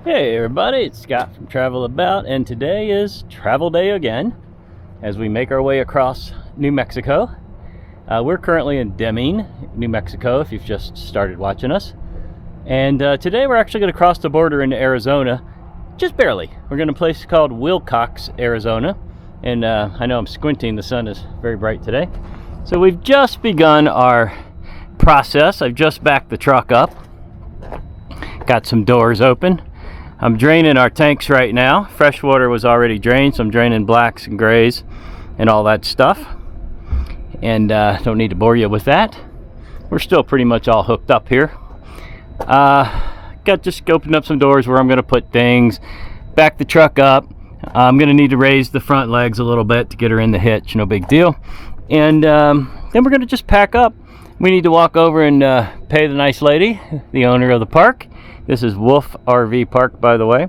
Hey everybody, it's Scott from Travel About, and today is travel day again as we make our way across New Mexico. We're currently in Deming, New Mexico, if you've just started watching us. And today we're actually going to cross the border into Arizona, just barely. We're going to a place called Willcox, Arizona. And I know I'm squinting, the sun is very bright today. So we've just begun our process. I've just backed the truck up. Got some doors open. I'm draining our tanks right now. Fresh water was already drained, so I'm draining blacks and grays and all that stuff. And don't need to bore you with that. We're still pretty much all hooked up here. Just opened up some doors where I'm going to put things. Back the truck up. I'm going to need to raise the front legs a little bit to get her in the hitch. No big deal. And then we're going to just pack up. We need to walk over and pay the nice lady, the owner of the park. This is Wolf RV Park, by the way.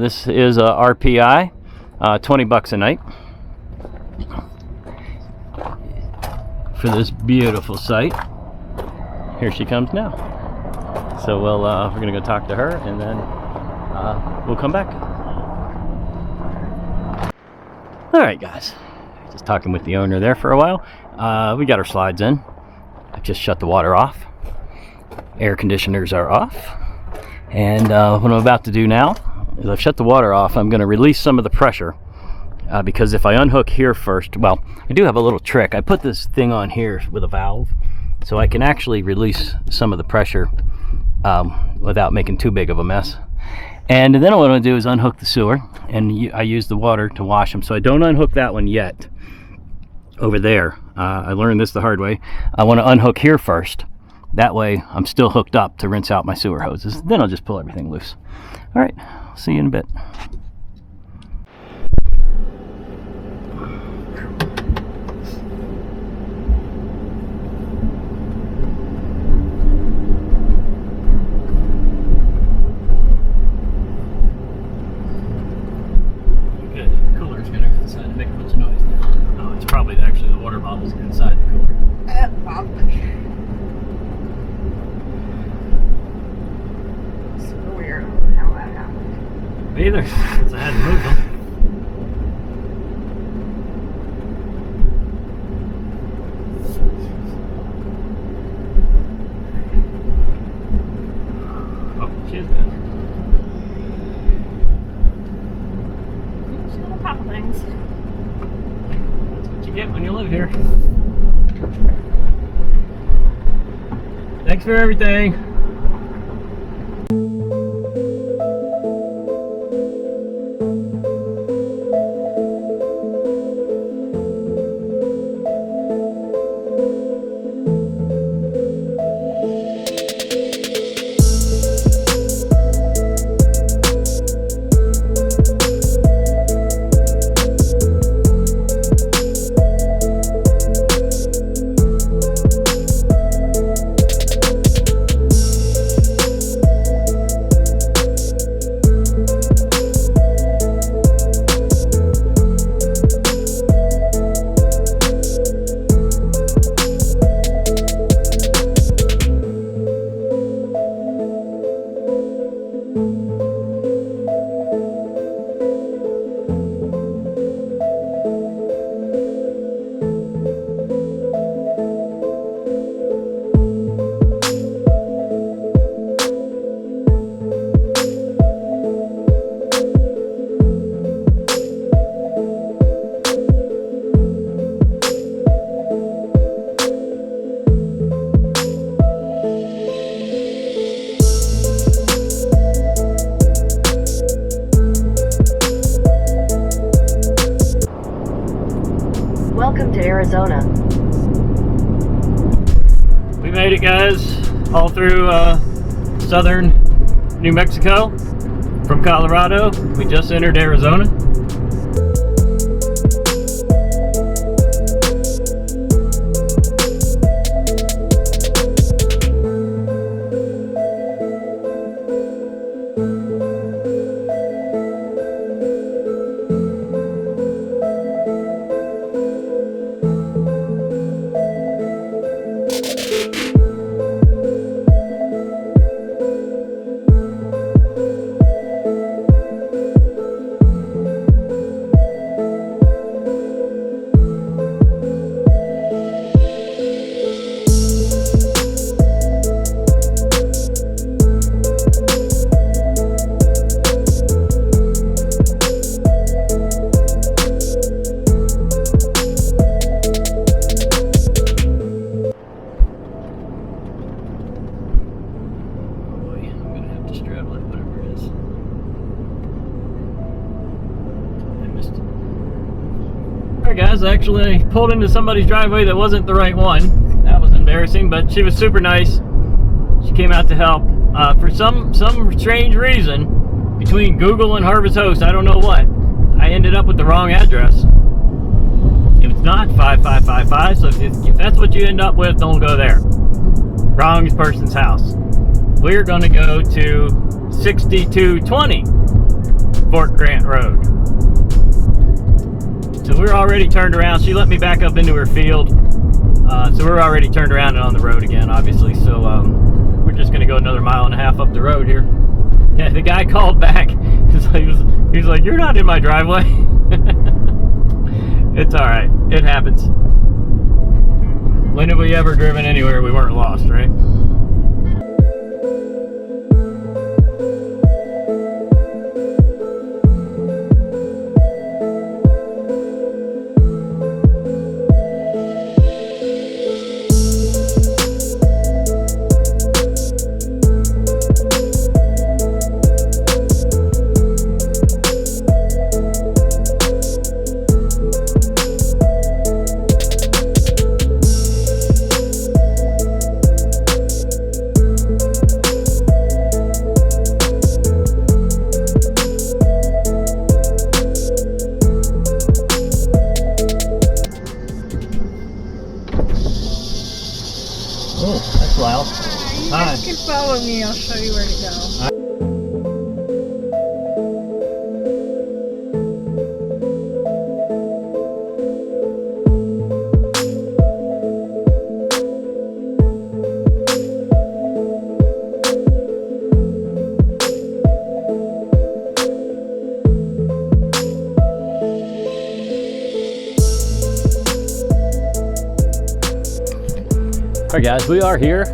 This is a RPI, $20 a night for this beautiful site. Here she comes now. So we're gonna go talk to her, and then we'll come back. All right, guys. Just talking with the owner there for a while. We got our slides in. I just shut the water off. Air conditioners are off. And what I'm about to do now is I've shut the water off. I'm going to release some of the pressure because if I unhook here first, well, I do have a little trick. I put this thing on here with a valve so I can actually release some of the pressure without making too big of a mess. And then what I'm going to do is unhook the sewer, and I use the water to wash them. So I don't unhook that one yet over there. I learned this the hard way. I want to unhook here first. That way, I'm still hooked up to rinse out my sewer hoses. Then I'll just pull everything loose. All right, see you in a bit. Good. The cooler's gonna decide to make a bunch of noise now. Oh, it's probably actually the water bottles inside the cooler. Me either, because I had to move them. Oh, she's good. She's got a couple things. That's what you get when you live here. Thanks for everything. Welcome to Arizona. We made it, guys, all through southern New Mexico from Colorado. We just entered Arizona. guys. I actually pulled into somebody's driveway that wasn't the right one. That was embarrassing, but she was super nice. She came out to help. For some strange reason, between Google and Harvest Host, I don't know what, I ended up with the wrong address. It was not 5555, so if that's what you end up with, don't go there. Wrong person's house. We're going to go to 6220 Fort Grant Road. So we're already turned around. She let me back up into her field. So we're already turned around and on the road again, obviously. So we're just going to go another 1.5 miles up the road here. Yeah, the guy called back. He was like, "You're not in my driveway." It's all right. It happens. When have we ever driven anywhere we weren't lost, right? Oh, that's loud. You guys can follow me, I'll show you where to go. Alright guys, we are here.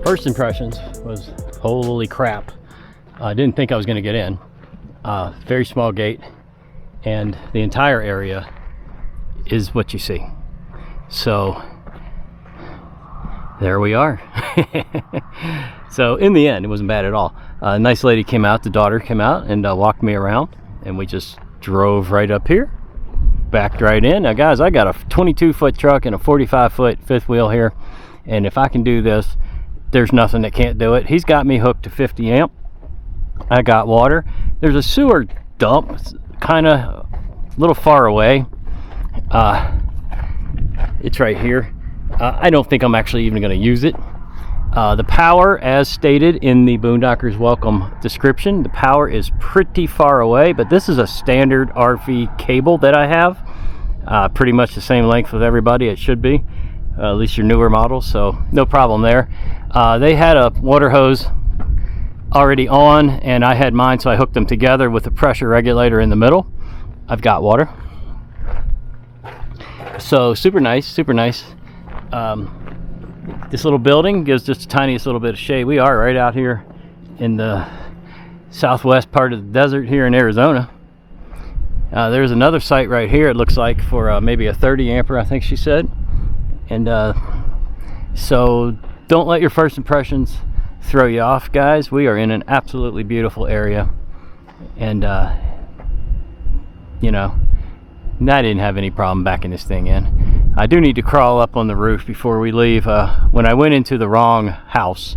First impressions was holy crap. I didn't think I was going to get in. Very small gate, and the entire area is what you see. So there we are. So in the end, it wasn't bad at all. A nice lady came out, the daughter came out and walked me around, and we just drove right up here. Backed right in. Now guys, I got a 22-foot truck and a 45-foot fifth wheel here, and if I can do this, there's nothing that can't do it. He's got me hooked to 50 amp. I got water. There's a sewer dump kind of a little far away. It's right here. I don't think I'm actually even going to use it. The power, as stated in the Boondockers Welcome description, the power is pretty far away, but this is a standard RV cable that I have. Pretty much the same length with everybody, it should be. At least your newer models, so no problem there. They had a water hose already on, and I had mine, so I hooked them together with a pressure regulator in the middle. I've got water. So super nice, super nice. This little building gives just the tiniest little bit of shade. We are right out here in the southwest part of the desert here in Arizona. There's another site right here, it looks like, for maybe a 30 ampere, I think she said. And so don't let your first impressions throw you off, guys. We are in an absolutely beautiful area. And, you know, I didn't have any problem backing this thing in. I do need to crawl up on the roof before we leave. When I went into the wrong house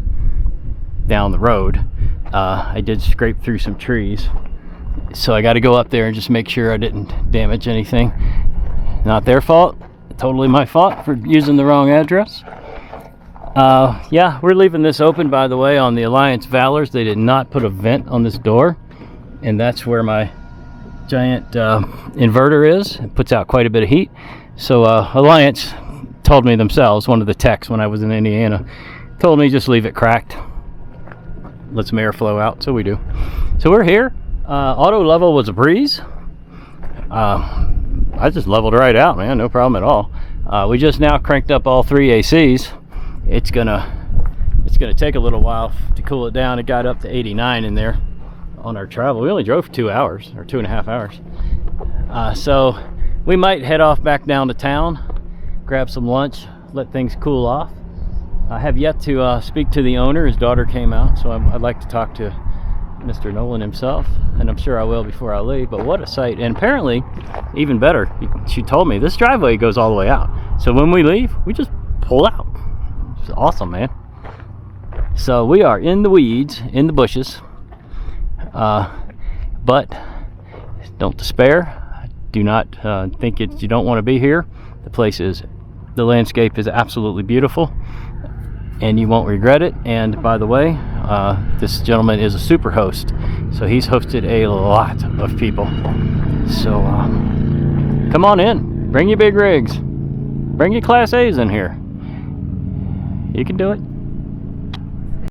down the road, I did scrape through some trees. So I got to go up there and just make sure I didn't damage anything. Not their fault. Totally my fault for using the wrong address. Yeah, we're leaving this open, by the way, on the Alliance Valors. They did not put a vent on this door. And that's where my giant inverter is. It puts out quite a bit of heat. So Alliance told me themselves, one of the techs when I was in Indiana, told me just leave it cracked. Let some airflow out, so we do. So we're here. Auto level was a breeze. I just leveled right out, man, no problem at all. We just now cranked up all 3 ACs. It's gonna take a little while to cool it down. It got up to 89 in there on our travel. We only drove for 2 hours, or 2.5 hours. So we might head off back down to town, grab some lunch, let things cool off. I have yet to speak to the owner. His daughter came out, so I'd like to talk to Mr. Nolan himself, and I'm sure I will before I leave. But what a sight. And apparently, even better, she told me this driveway goes all the way out. So when we leave, we just pull out. It's awesome, man. So we are in the weeds, in the bushes. But don't despair. Do not think you don't want to be here. The landscape is absolutely beautiful, and you won't regret it. And by the way, this gentleman is a super host, so he's hosted a lot of people. So come on in, bring your big rigs, bring your Class A's in here. You can do it.